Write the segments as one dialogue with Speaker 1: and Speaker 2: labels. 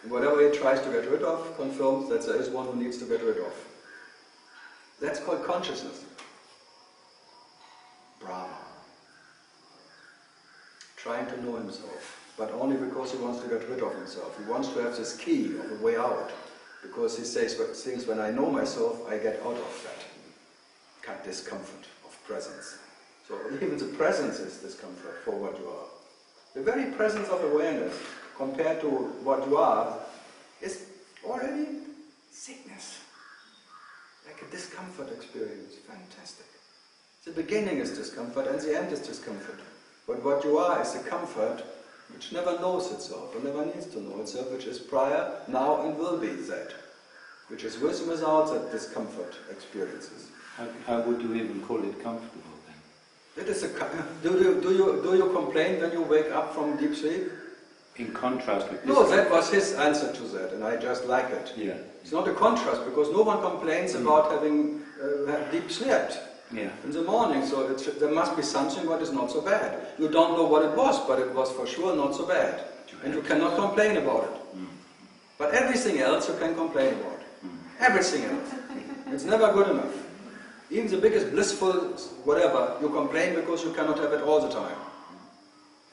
Speaker 1: Whatever he tries to get rid of confirms that there is one who needs to get rid of. That's called consciousness. Brahma. Trying to know himself, but only because he wants to get rid of himself. He wants to have this key of a way out, because he says things, when I know myself, I get out of that discomfort of presence. So even the presence is discomfort for what you are. The very presence of awareness, compared to what you are, is already sickness. Like a discomfort experience. Fantastic. The beginning is discomfort and the end is discomfort. But what you are is a comfort which never knows itself, or never needs to know itself, which is prior, now and will be that. Which is with and without that discomfort experiences.
Speaker 2: How would you even call it comfortable then?
Speaker 1: It is do you complain when you wake up from deep sleep?
Speaker 2: In contrast with this.
Speaker 1: No, that was his answer to that, and I just like it.
Speaker 2: Yeah.
Speaker 1: It's not a contrast, because no one complains about having deep slept in the morning, so there must be something what is not so bad. You don't know what it was, but it was for sure not so bad. And you cannot complain about it. But everything else you can complain about. Everything else. It's never good enough. Even the biggest blissful whatever, you complain because you cannot have it all the time.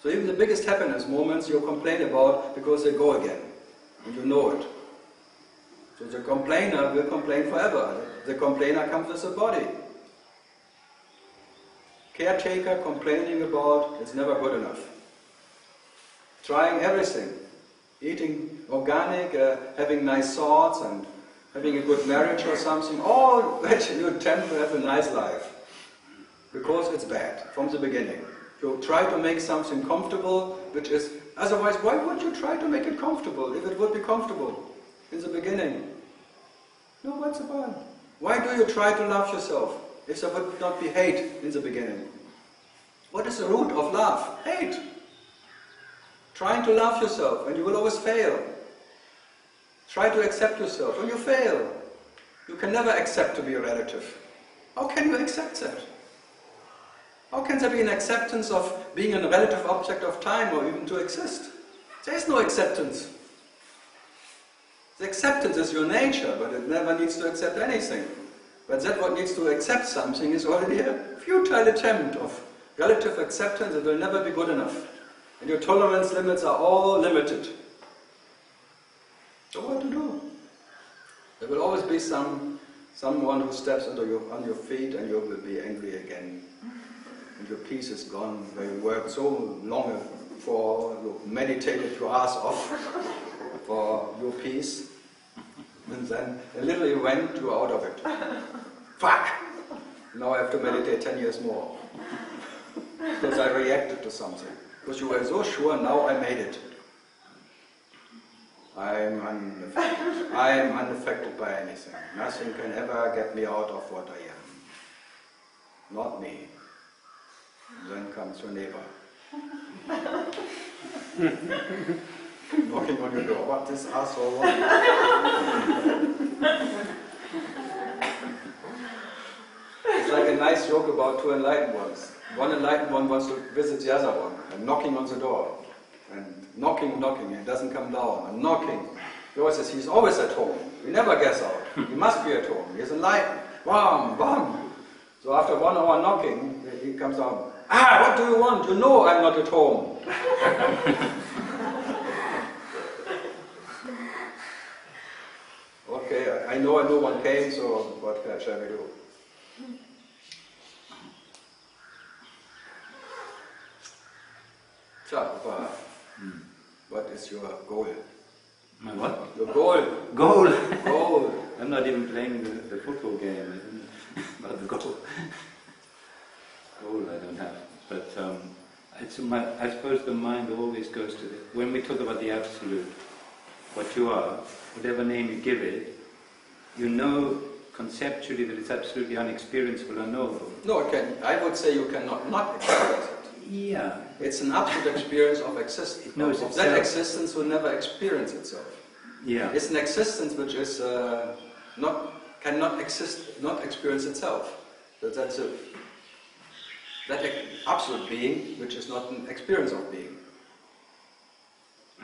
Speaker 1: So even the biggest happiness moments you complain about because they go again. And you know it. So the complainer will complain forever. The complainer comes with the body. Caretaker complaining about, it's never good enough. Trying everything. Eating organic, having nice thoughts and having a good marriage or something, all which you attempt to have a nice life. Because it's bad, from the beginning. You try to make something comfortable, which is, otherwise why would you try to make it comfortable, if it would be comfortable in the beginning? No, what's the point? Why do you try to love yourself, if there would not be hate in the beginning? What is the root of love? Hate. Trying to love yourself, and you will always fail. Try to accept yourself, and you fail. You can never accept to be a relative. How can you accept that? How can there be an acceptance of being a relative object of time, or even to exist? There is no acceptance. The acceptance is your nature, but it never needs to accept anything. But that what needs to accept something is already a futile attempt of relative acceptance. It will never be good enough. And your tolerance limits are all limited. So what to do? There will always be someone who steps on your feet, and you will be angry again. And your peace is gone, where you worked so long for, you meditated your ass off for your peace, and then a little you went, you are out of it. Fuck! Now I have to meditate 10 years more. Because I reacted to something. Because you were so sure, now I made it. I am unaffected by anything. Nothing can ever get me out of what I am. Not me. Then comes your neighbor. Knocking on your door. What, this asshole? It's like a nice joke about two enlightened ones. One enlightened one wants to visit the other one, and knocking on the door. And knocking, he doesn't come down, and knocking. He always says he's always at home. He never gets out. He must be at home. He's enlightened. Bam, bam. So after 1 hour knocking, he comes down. Ah, what do you want? You know I'm not at home. Okay, I know no one came, so what shall we do? So, what is your goal?
Speaker 2: My what?
Speaker 1: Your goal.
Speaker 2: Goal.
Speaker 1: Goal.
Speaker 2: I'm not even playing the football game, but the goal. Goal I don't have. But I suppose the mind always goes to when we talk about the absolute, what you are, whatever name you give it, you know conceptually that it's absolutely unexperiencable, unknowable.
Speaker 1: No, I would say you cannot not experience it.
Speaker 2: Yeah.
Speaker 1: It's an absolute experience of existence.
Speaker 2: No,
Speaker 1: of that existence will never experience itself.
Speaker 2: Yeah.
Speaker 1: It's an existence which is cannot exist, not experience itself. So that's that absolute being which is not an experience of being.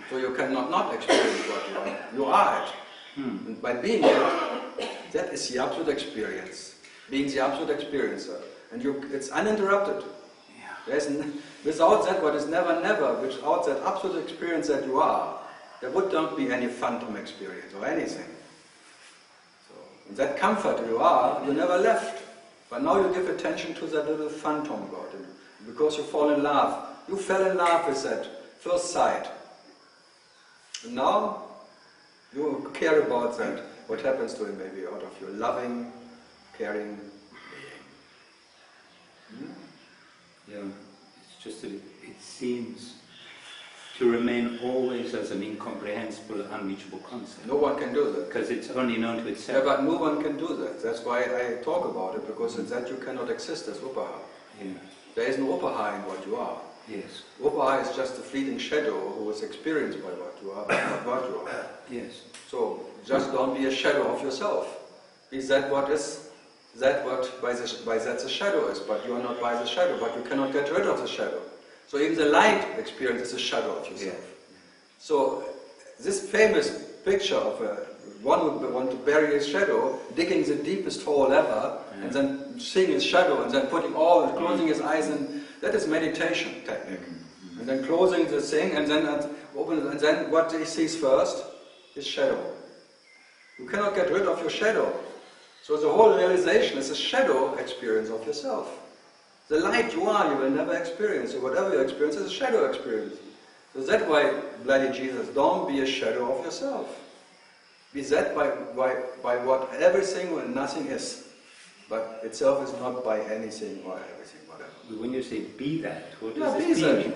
Speaker 1: So you cannot not experience what you are. You are it. And by being it, that is the absolute experience. Being the absolute experiencer. And it's uninterrupted. Without that, what is never, never, without that absolute experience that you are, there would not be any phantom experience or anything. So, in that comfort you are, you never left. But now you give attention to that little phantom God. And because you fall in love. You fell in love with that first sight. And now you care about that, what happens to him maybe out of your loving, caring being.
Speaker 2: Yeah, it's just that it seems to remain always as an incomprehensible, unreachable concept.
Speaker 1: No one can do that.
Speaker 2: Because it's only known to itself.
Speaker 1: Yeah, but no one can do that. That's why I talk about it, because in that you cannot exist as upaha.
Speaker 2: Yeah.
Speaker 1: There is no upaha in what you are.
Speaker 2: Yes.
Speaker 1: Upaha is just a fleeting shadow who is experienced by what you are, not what you are.
Speaker 2: Yes.
Speaker 1: So just don't be a shadow of yourself. Is that what is? That what by that the shadow is, but you are not by the shadow, but you cannot get rid of the shadow. So even the light experience is a shadow of yourself. Yeah. So this famous picture of one would want to bury his shadow, digging the deepest hole ever, and then seeing his shadow, and then closing his eyes, and that is meditation technique. And then closing the thing, and then open, and then what he sees first is shadow. You cannot get rid of your shadow. So the whole realization is a shadow experience of yourself. The light you are, you will never experience. So whatever you experience is a shadow experience. So that's why, bloody Jesus, don't be a shadow of yourself. Be that by what everything and nothing is. But itself is not by anything or everything, whatever.
Speaker 2: When you say be that, what does this mean?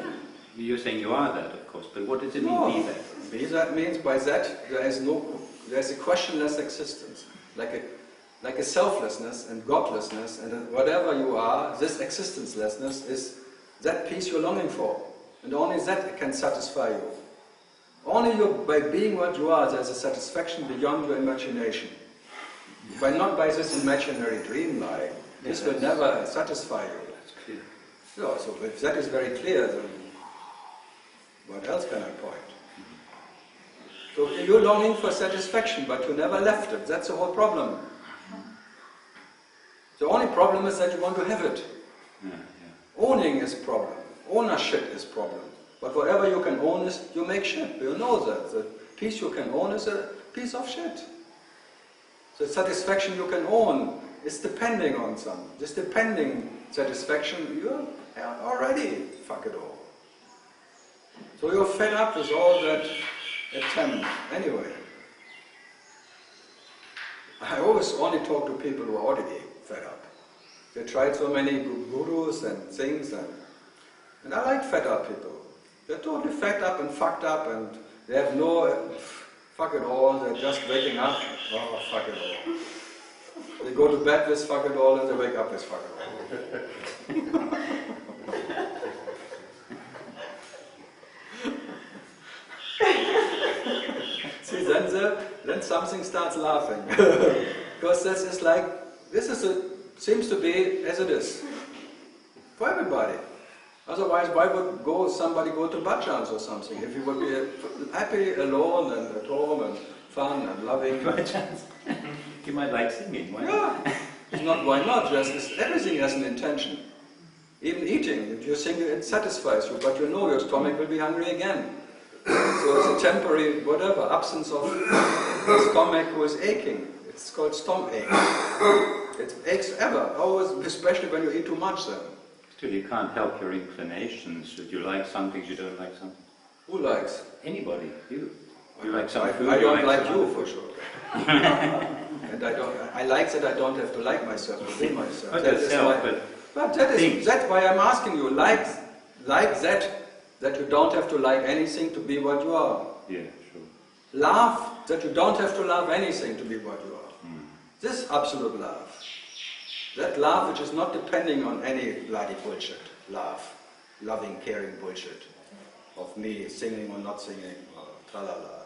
Speaker 2: You're saying you are that, of course, but what does it mean, be that?
Speaker 1: Be that means by that there's a questionless existence. Like a selflessness and godlessness and whatever you are, this existencelessness is that peace you're longing for. And only that can satisfy you. Only by being what you are, there's a satisfaction beyond your imagination. Not by this imaginary dream life. This will never satisfy you.
Speaker 2: That's clear.
Speaker 1: So if that is very clear, then what else can I point? So you're longing for satisfaction, but you never left it. That's the whole problem. The only problem is that you want to have it. Owning is problem. Ownership is problem. But whatever you can own is, you make shit. You know that. The piece you can own is a piece of shit. The satisfaction you can own is depending on some. This depending satisfaction, you're already fuck it all. So you're fed up with all that attempt. Anyway, I always only talk to people who are already fed up. They tried so many gurus and things, and I like fed up people. They're totally fed up and fucked up, and they have no fuck it all. They're just waking up, oh fuck it all. They go to bed with fuck it all, and they wake up with fuck it all. See, then something starts laughing. Because seems to be as it is. For everybody. Otherwise, why would somebody go to bhajans or something? If he would be happy, alone, and at home, and fun, and loving.
Speaker 2: Bhajans? You might like singing, why
Speaker 1: not? Yeah. It's not, why not? Everything has an intention. Even eating, if you sing, it satisfies you, but you know your stomach will be hungry again. So it's a temporary, whatever, absence of the stomach who is aching. It's called stomach ache. It aches ever, always, especially when you eat too much then.
Speaker 2: Still, you can't help your inclinations. Should you like something, you don't like something.
Speaker 1: Who likes?
Speaker 2: Anybody, you. You like some food,
Speaker 1: I don't like you for sure. And I like that I don't have to like myself, to be myself. But that's why I'm asking you, like that you don't have to like anything to be what you are.
Speaker 2: Yeah, sure.
Speaker 1: Love that you don't have to love anything to be what you are. This absolute love. That love which is not depending on any bloody bullshit. Love. Loving, caring bullshit. Of me singing or not singing, or tra-la-la.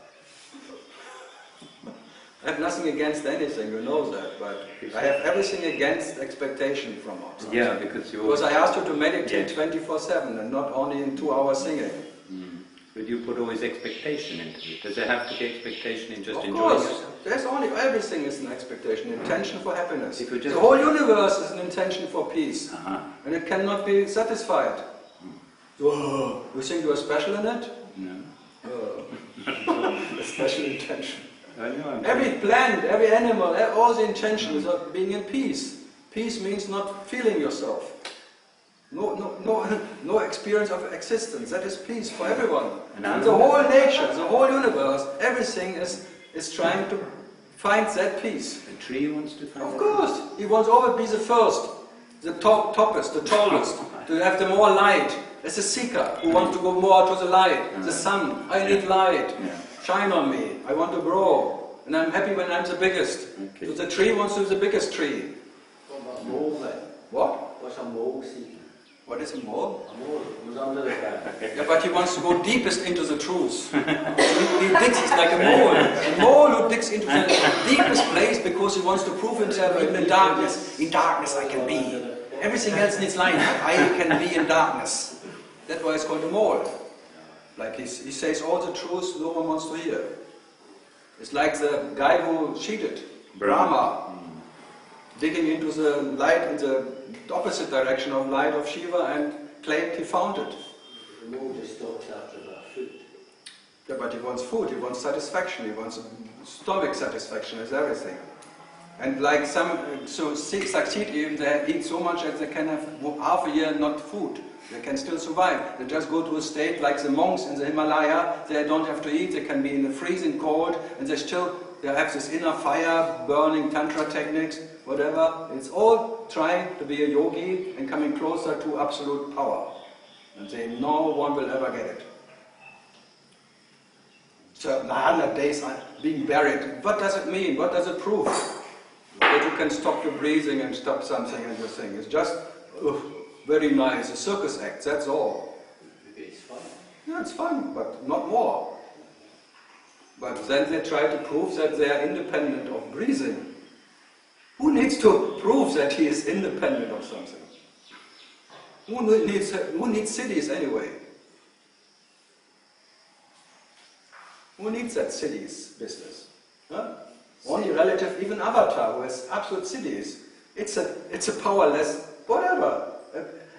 Speaker 1: I have nothing against anything, you know that, but I have everything against expectation from outside.
Speaker 2: Yeah, because
Speaker 1: I asked you to meditate 24/7 and not only in 2 hours singing.
Speaker 2: But you put always expectation into it. Does there have to be expectation in just enjoying
Speaker 1: course,
Speaker 2: yourself?
Speaker 1: there's only, everything is an expectation, intention for happiness.
Speaker 2: If you just
Speaker 1: the whole universe is an intention for peace.
Speaker 2: Uh-huh.
Speaker 1: And it cannot be satisfied. Oh, you think you are special in it?
Speaker 2: No.
Speaker 1: A special intention.
Speaker 2: I know.
Speaker 1: Every plant, every animal, all the intentions of being in peace. Peace means not feeling yourself. No experience of existence. That is peace for everyone. And the whole nature, the whole universe, everything is trying to find that peace.
Speaker 2: The tree wants to find
Speaker 1: Of course, he wants always be the first, the toppest, the tallest, to have the more light. It's a seeker who wants to go more to the light. The sun, I need light. Shine on me. I want to grow. And I'm happy when I'm the biggest.
Speaker 2: Okay.
Speaker 1: So the tree wants to be the biggest tree. What?
Speaker 3: What's a mole seeking?
Speaker 1: What is a mole?
Speaker 3: A mole was under the ground.
Speaker 1: Yeah, but he wants to go deepest into the truth. He digs, it's like a mole. A mole who digs into the deepest place because he wants to prove himself in the darkness. In darkness I can be. Everything else needs light, but I can be in darkness. That's why it's called a mole. Like he says all the truths no one wants to hear. It's like the guy who cheated, Brahma, digging into the light in the opposite direction of light of Shiva and claimed he found it.
Speaker 3: The mole just stalks after that food.
Speaker 1: Yeah, but he wants food, he wants satisfaction, he wants stomach satisfaction, is everything. And like some succeed even, they eat so much that they can have half a year not food. They can still survive. They just go to a state like the monks in the Himalaya, they don't have to eat, they can be in the freezing cold, and they have this inner fire, burning tantra techniques, whatever. It's all trying to be a yogi and coming closer to absolute power. And say, no one will ever get it. So 100 days being buried, what does it mean? What does it prove? That you can stop your breathing and stop something in your thing. It's just very nice, a circus act, that's all.
Speaker 3: It's fun.
Speaker 1: Yeah, it's fun, but not more. But then they try to prove that they are independent of breathing. Who needs to prove that he is independent of something? Who needs cities anyway? Who needs that cities business? Huh? Only relative, even Avatar, who has absolute cities. It's a powerless whatever.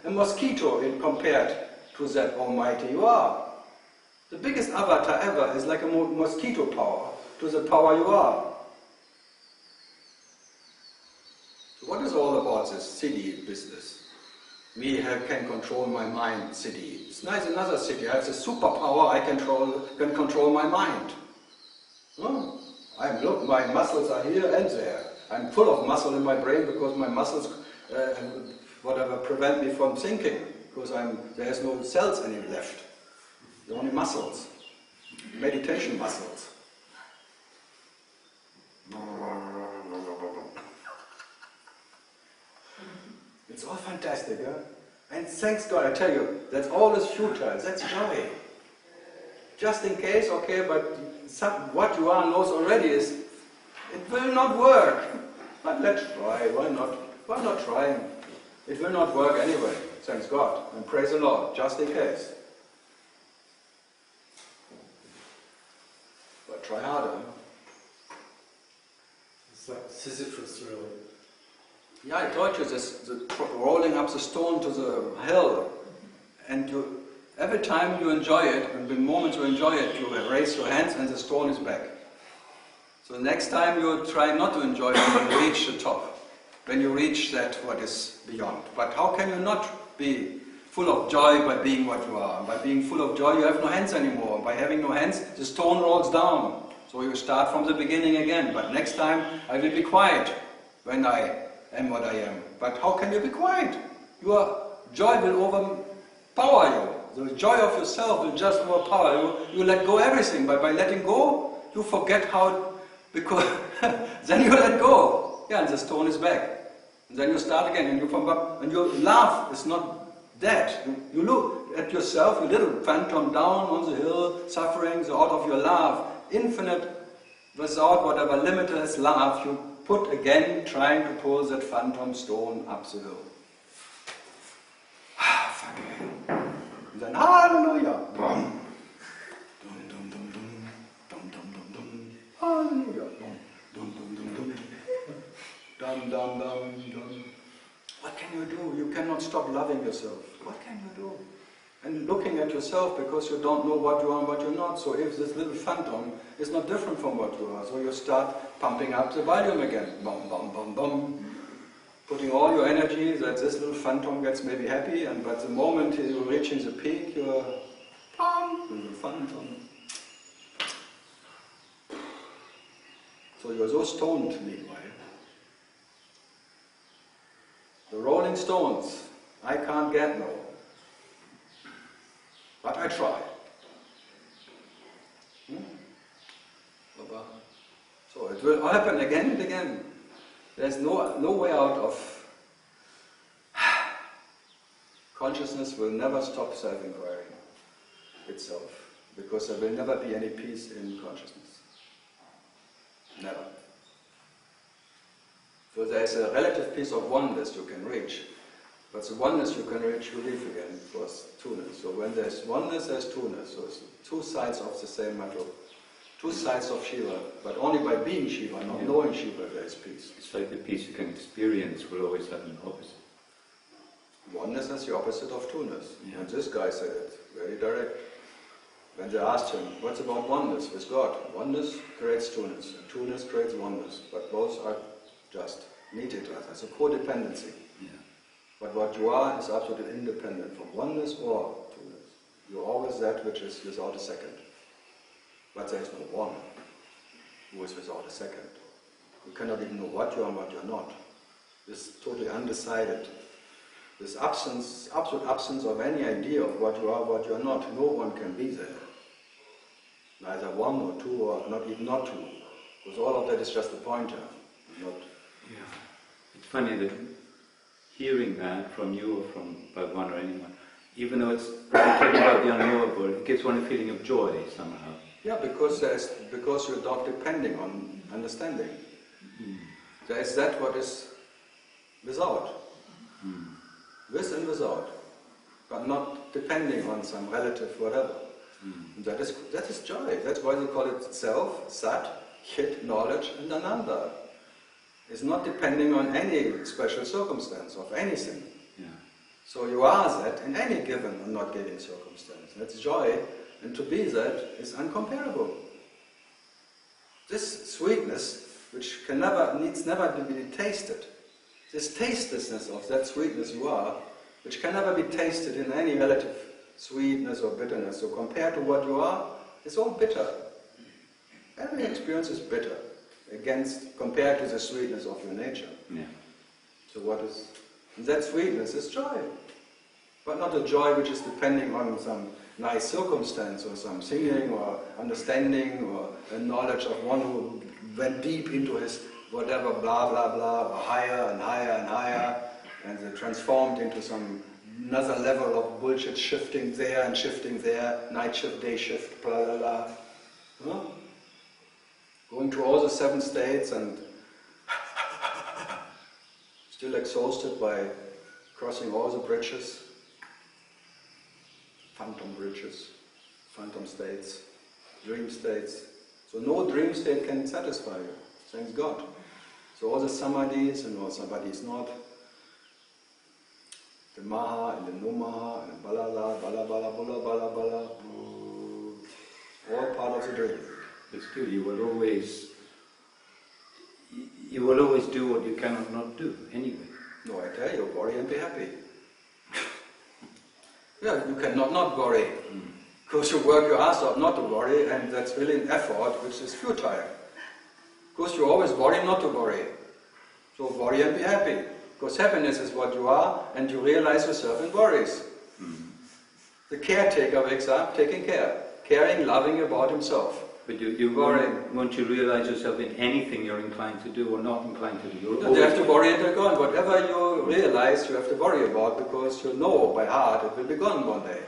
Speaker 1: A mosquito compared to that almighty you are. The biggest avatar ever is like a mosquito power to the power you are. So what is all about this city business? Me can control my mind city. It's nice, another city. I have the superpower, I can control my mind. Oh, look, my muscles are here and there. I'm full of muscle in my brain because my muscles whatever prevent me from thinking, because there's no cells any left. There are only muscles, meditation muscles. It's all fantastic, huh? And thanks God, I tell you, that's all is futile, that's joy. Just in case, okay, but what you are knows already is, it will not work. But let's try, why not? Why not trying? It will not work anyway, thanks God, and praise the Lord, just in case. But try harder.
Speaker 4: It's like Sisyphus, really.
Speaker 1: Yeah, I told you this, rolling up the stone to the hill, and every time you enjoy it, and the moment you enjoy it, you raise your hands and the stone is back. So next time you try not to enjoy it when you reach the top. When you reach that what is beyond. But how can you not be full of joy by being what you are? By being full of joy you have no hands anymore. By having no hands the stone rolls down. So you start from the beginning again. But next time I will be quiet when I am what I am. But how can you be quiet? Your joy will overpower you. The joy of yourself will just overpower you. You let go everything. By letting go you forget how, because then you let go. Yeah, and the stone is back. And then you start again, and your laugh is not dead. You look at yourself, your little phantom down on the hill, suffering, so out of your laugh, infinite, without whatever limitless laugh, you put again, trying to pull that phantom stone up the hill. Fuck it. And then, hallelujah! Boom! Hallelujah. Dum, dum, dum, dum, dum. Dum, dum, dum, dum. What can you do? You cannot stop loving yourself. What can you do? And looking at yourself because you don't know what you are and what you're not. So if this little phantom is not different from what you are, so you start pumping up the volume again. Bum, bum, bum, bum. Putting all your energy that this little phantom gets maybe happy, and but the moment you're reaching the peak, you're little phantom. So you're so stoned meanwhile. The Rolling Stones, I can't get no. But I try. So it will happen again and again. There's no way out of... Consciousness will never stop self-inquiry itself, because there will never be any peace in consciousness. Never. So there is a relative peace of oneness you can reach, but the oneness you can reach, you leave again for two-ness. So when there's oneness, there's two-ness. So it's two sides of the same metal, two sides of Shiva, but only by being Shiva, not knowing Shiva, there is peace.
Speaker 2: It's like the peace you can experience will always have an opposite.
Speaker 1: Oneness is the opposite of two-ness.
Speaker 2: Yeah.
Speaker 1: And this guy said it very direct. When they asked him, what's about oneness with God? Oneness creates two-ness, and two-ness creates oneness, but both are just need each other. It's a codependency.
Speaker 2: Yeah.
Speaker 1: But what you are is absolutely independent from oneness or two-ness. You're always that which is without a second. But there is no one who is without a second. You cannot even know what you are and what you are not. This totally undecided. This absence, absolute absence of any idea of what you are, what you are not. No one can be there. Neither one or two or not even not two. Because all of that is just a pointer. Not.
Speaker 2: Yeah. It's funny that hearing that from you or from Bhagwan or anyone, even though it's talking about the unknowable, it gives one a feeling of joy somehow.
Speaker 1: Yeah, because you're not depending on understanding. There is that what is without. With and without. But not depending on some relative whatever. That is joy. That's why they call it self, sat, chit, knowledge, and ananda. It's not depending on any special circumstance of anything.
Speaker 2: Yeah.
Speaker 1: So you are that in any given or not given circumstance. That's joy, and to be that is uncomparable. This sweetness, which needs never to be tasted, this tastelessness of that sweetness you are, which can never be tasted in any relative sweetness or bitterness. So compared to what you are, it's all bitter. Every experience is bitter compared to the sweetness of your nature.
Speaker 2: Yeah.
Speaker 1: So that sweetness is joy. But not a joy which is depending on some nice circumstance or some singing or understanding or a knowledge of one who went deep into his whatever, blah, blah, blah, or higher and higher and higher, and they transformed into some another level of bullshit, shifting there and shifting there, night shift, day shift, blah, blah, blah. Huh? Going to all the 7 states and still exhausted by crossing all the bridges, phantom bridges, phantom states, dream states. So no dream state can satisfy you, thanks God. So all the samadhis and all samadhis not, the maha and the no maha and the balala, bala bala, bala bala bala, all part of the dream.
Speaker 2: But still, you will always do what you cannot not do, anyway.
Speaker 1: No, I tell you, worry and be happy. Yeah, you cannot not worry. Because you work your ass off not to worry, and that's really an effort which is futile. Because you always worry not to worry. So worry and be happy. Because happiness is what you are, and you realize yourself in worries. The caretaker wakes up taking care, caring, loving about himself.
Speaker 2: But you won't you realize yourself in anything you're inclined to do or not inclined to do?
Speaker 1: You have to worry until gone. Whatever you realize, you have to worry about, because you know by heart it will be gone one day.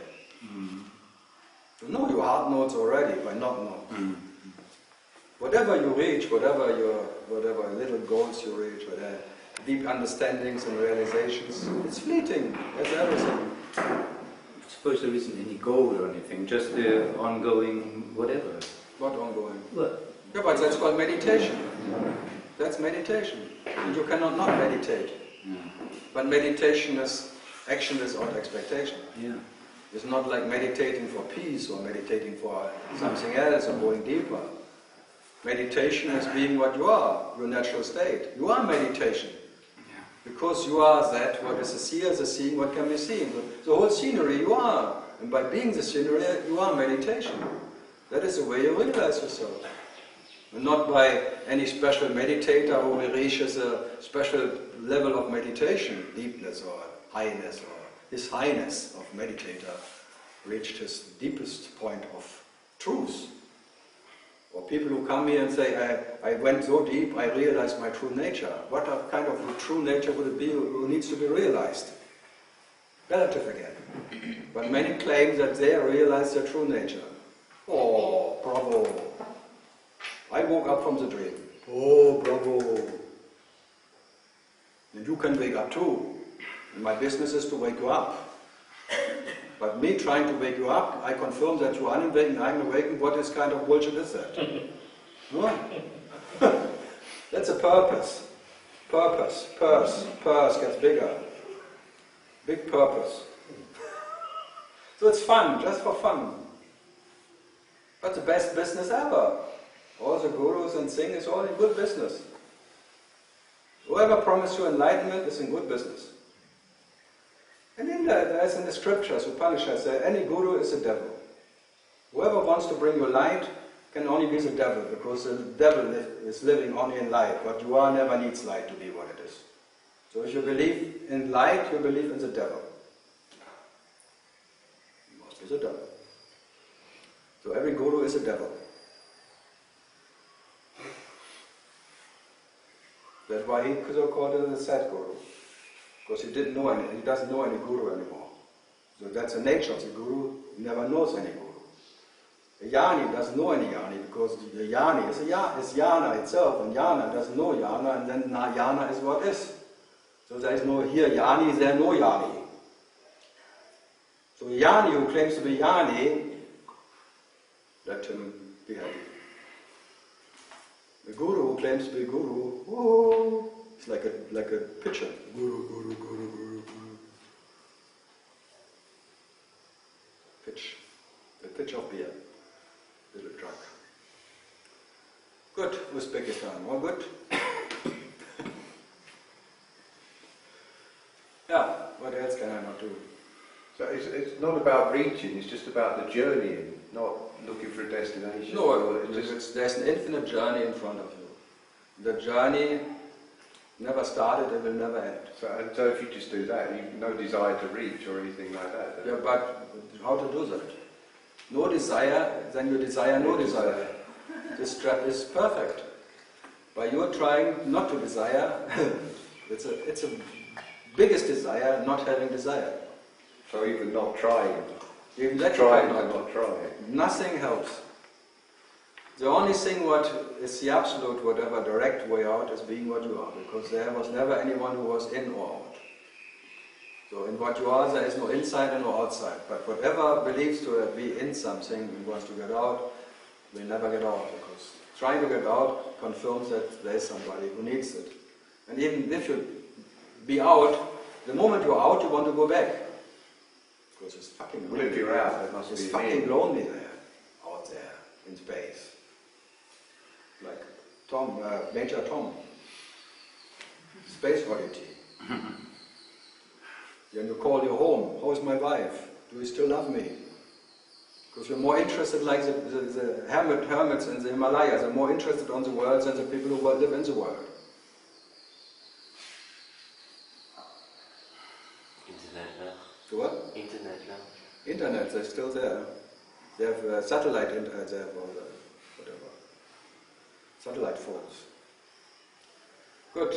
Speaker 1: You know your heart knows already by not knowing. Whatever you reach, whatever little goals you reach, whatever deep understandings and realizations, it's fleeting. That's everything.
Speaker 2: I suppose there isn't any goal or anything, just the ongoing whatever.
Speaker 1: What ongoing?
Speaker 2: Well,
Speaker 1: Yeah, but that's called meditation. That's meditation. And you cannot not meditate. But meditation is action without expectation.
Speaker 2: yeah.
Speaker 1: It's not like meditating for peace or meditating for something else or going deeper. Meditation is being what you are, your natural state. You are meditation. Because you are that, what is the seer, the seeing, what can be seen. The whole scenery you are. And by being the scenery, you are meditation. That is the way you realize yourself. And not by any special meditator who reaches a special level of meditation, deepness or highness, or his highness of meditator reached his deepest point of truth. Or people who come here and say, I went so deep, I realized my true nature. What kind of true nature would it be who needs to be realized? Relative again. But many claim that they realize their true nature. Oh, bravo. I woke up from the dream. Oh, bravo. And you can wake up too. And my business is to wake you up. But me trying to wake you up, I confirm that you are unawakened, I'm awakened. What is kind of bullshit is that? No? That's a purpose. Purpose. Purse gets bigger. Big purpose. So it's fun, just for fun. But the best business ever. All the gurus and things is all in good business. Whoever promised you enlightenment is in good business. And in that, as in the scriptures, Upanishads say, any guru is a devil. Whoever wants to bring you light can only be the devil, because the devil is living only in light. What you are never needs light to be what it is. So if you believe in light, you believe in the devil. You must be the devil. So every guru is a devil. That's why he so called it a sad guru. Because he didn't know any, he doesn't know any guru anymore. So that's the nature of the guru, he never knows any guru. A jnani doesn't know any jnani, because the jnani is jnana itself, and jnana doesn't know jnana, and then jnana is what is. So there is no here jnani, there no jnani. So a jnani who claims to be jnani, let him be happy. The guru who claims to be guru, whoa, it's like a pitcher. Guru, guru, guru, guru, guru. Pitch. A pitch of beer. Little drunk. Good, Uzbekistan. All good? Yeah, what else can I not do?
Speaker 5: So it's not about reaching, it's just about the journeying, not looking for a destination.
Speaker 1: No, there's an infinite journey in front of you. The journey never started, it will never end.
Speaker 5: So if you just do that, you've no desire to reach or anything like that.
Speaker 1: Yeah, but how to do that? No desire, then you desire no desire. This trap is perfect. By your trying not to desire, it's a biggest desire, not having desire.
Speaker 5: So even not trying.
Speaker 1: Even that
Speaker 5: trying and not trying.
Speaker 1: Nothing helps. The only thing what is the absolute, whatever direct way out is being what you are, because there was never anyone who was in or out. So in what you are, there is no inside and no outside. But whatever believes to be in something and wants to get out, will never get out, because trying to get out confirms that there is somebody who needs it. And even if you be out, the moment you're out, you want to go back. Because it's fucking lonely.
Speaker 5: Well, if you're out, there must
Speaker 1: it's
Speaker 5: be
Speaker 1: fucking lonely there, out there, in space. Like Tom, Major Tom. Space oddity. Then you call your home, how is my wife? Do you still love me? Because you're more interested, like the hermits in the Himalayas, are more interested on the world than the people who live in the world.
Speaker 3: Internet now.
Speaker 1: So what?
Speaker 3: Internet now.
Speaker 1: Internet, they're still there. They have satellite internet there for whatever. Satellite phones. Good.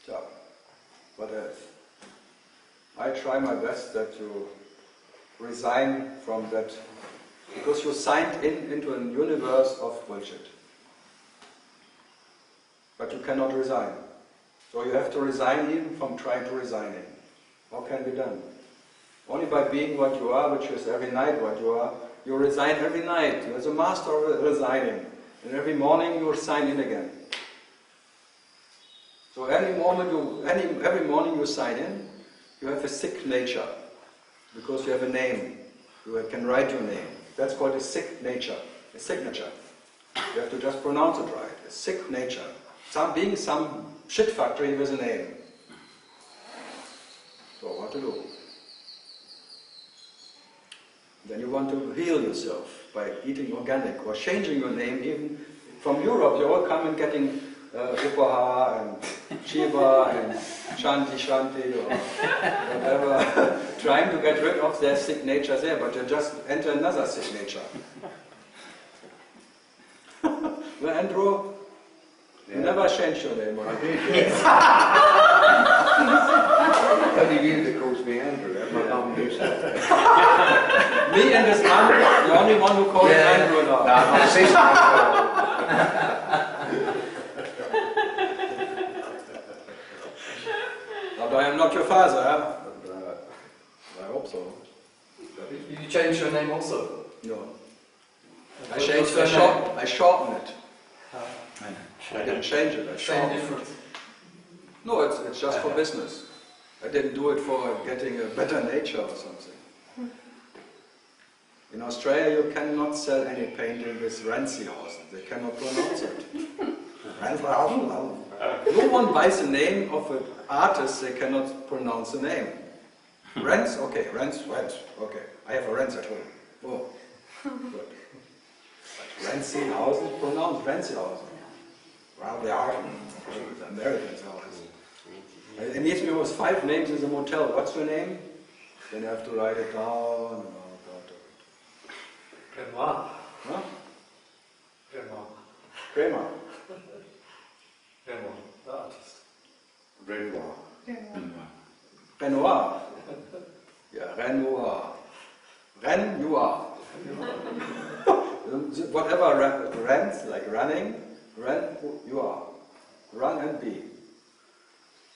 Speaker 1: So, what else? I try my best that you resign from that, because you signed into a universe of bullshit. But you cannot resign. So you have to resign even from trying to resign in. How can it be done? Only by being what you are, which is every night what you are, you resign every night. You're the master of resigning. And every morning you sign in again. So every morning you sign in, you have a sick nature. Because you have a name. You can write your name. That's called a sick nature. A signature. You have to just pronounce it right. A sick nature. Being some shit factory with a name. So what to do? Then you want to heal yourself by eating organic or changing your name. Even from Europe, you all come and getting Upaha and Shiva and Shanti or whatever, trying to get rid of their sick nature there, but you just enter another sick nature. Well, Andrew, you never changed your name,
Speaker 5: I did, yes. Only you that calls me Andrew. My mum used to.
Speaker 1: Me and his mum, the only one who calls him Andrew now.
Speaker 5: No, my sister.
Speaker 1: But I am not your father, huh? But, I hope so.
Speaker 4: You changed your name also?
Speaker 1: No. I shorten it. I didn't change it, I shortened it.
Speaker 4: Different.
Speaker 1: No, it's just for business. I didn't do it for getting a better nature or something. In Australia you cannot sell any painting with Renzi-hausen. They cannot pronounce it. No one buys the name of an artist they cannot pronounce the name. Renz? Okay, Renz, okay. I have a Renz at home. Oh, good. But Renzi-hausen, pronounced Renzi-hausen. Well, they are the Americans always. It needs me was 5 names in the motel. What's your name? Then you have to write it down.
Speaker 4: Renoir.
Speaker 1: Huh?
Speaker 4: Renoir.
Speaker 1: Kramer.
Speaker 4: Renoir, the artist.
Speaker 5: Renoir.
Speaker 1: Renoir. Yeah, Renoir. Renoir. Whatever rents, like running, you are. Run and be.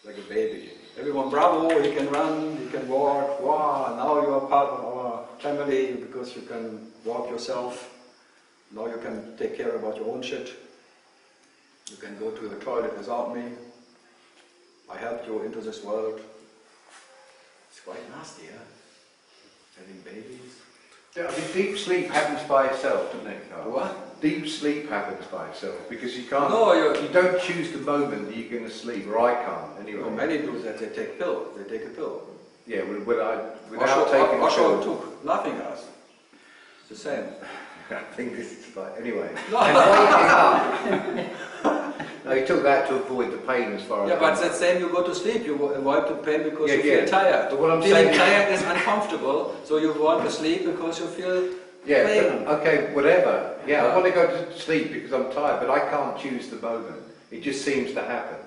Speaker 1: Like a baby. Everyone, bravo, he can run, he can walk, wow, now you are part of our family because you can walk yourself. Now you can take care about your own shit. You can go to the toilet without me. I helped you into this world. It's quite nasty, huh? Having babies.
Speaker 5: Yeah, I mean, deep sleep happens by itself, doesn't it, Karl?
Speaker 1: What?
Speaker 5: Deep sleep happens by itself because you can't.
Speaker 1: No,
Speaker 5: you don't choose the moment that you're going to sleep, or I can't anyway.
Speaker 1: No, many do that. They take pill. They take a pill.
Speaker 5: Yeah, without taking a
Speaker 1: Osho
Speaker 5: pill.
Speaker 1: took, laughing at us. It's the same.
Speaker 5: I think this is like anyway.
Speaker 1: No.
Speaker 5: And waking up. No, he took that to avoid the pain as far as.
Speaker 1: Yeah, but that's the same. You go to sleep. You avoid the pain because you
Speaker 5: Yeah.
Speaker 1: feel tired.
Speaker 5: But what I'm
Speaker 1: Feeling
Speaker 5: saying
Speaker 1: tired is uncomfortable, so you want to sleep because you feel
Speaker 5: yeah,
Speaker 1: pain.
Speaker 5: but, okay, whatever. Yeah, I want to go to sleep because I'm tired, but I can't choose the moment. It just seems to happen.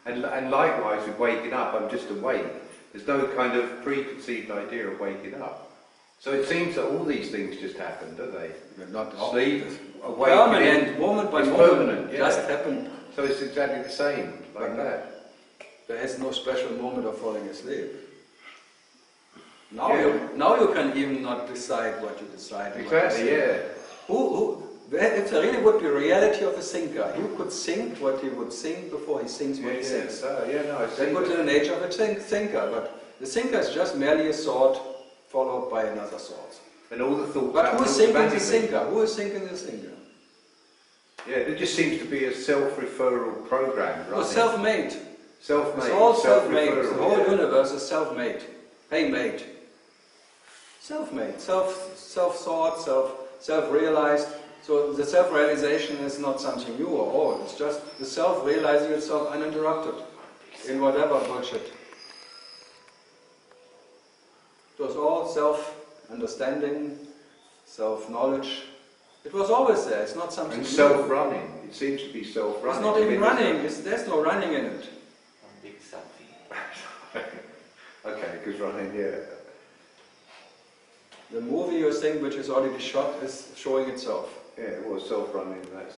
Speaker 5: And likewise with waking up, I'm just awake. There's no kind of preconceived idea of waking up. So it seems that all these things just happen, don't they?
Speaker 1: Not
Speaker 5: Sleep, awakening.
Speaker 1: permanent, moment by
Speaker 5: It's
Speaker 1: moment,
Speaker 5: permanent, yeah.
Speaker 1: just happen.
Speaker 5: So it's exactly the same, like that.
Speaker 1: There is no special moment of falling asleep. Now,
Speaker 5: Yeah.
Speaker 1: you can even not decide what you decide.
Speaker 5: Exactly, yeah.
Speaker 1: If there really would be reality of a thinker, he could think what he would think before he thinks what he thinks.
Speaker 5: I see
Speaker 1: That would be the nature of a thinker, but the thinker is just merely a thought followed by another thought.
Speaker 5: And all the thoughts.
Speaker 1: But who is thinking the
Speaker 5: automatically.
Speaker 1: thinker? Who is thinking the thinker?
Speaker 5: Yeah, it just seems to be a self-referral program, right?
Speaker 1: Well, self-made.
Speaker 5: Self-made.
Speaker 1: It's all self-made. The
Speaker 5: self-referral,
Speaker 1: whole
Speaker 5: yeah.
Speaker 1: universe is self-made. Hey, mate. Self-made. Self-thought, self-realized. So the self-realization is not something new or old. It's just the self realizing itself uninterrupted in whatever bullshit. It was all self-understanding, self-knowledge. It was always there. It's not something
Speaker 5: And
Speaker 1: new.
Speaker 5: self-running. It seems to be self-running.
Speaker 1: It's not even running. There's no running in it.
Speaker 3: Big selfie.
Speaker 5: Okay, because running, yeah.
Speaker 1: The movie you think, which is already shot, is showing itself.
Speaker 5: Yeah, it was self-running. That's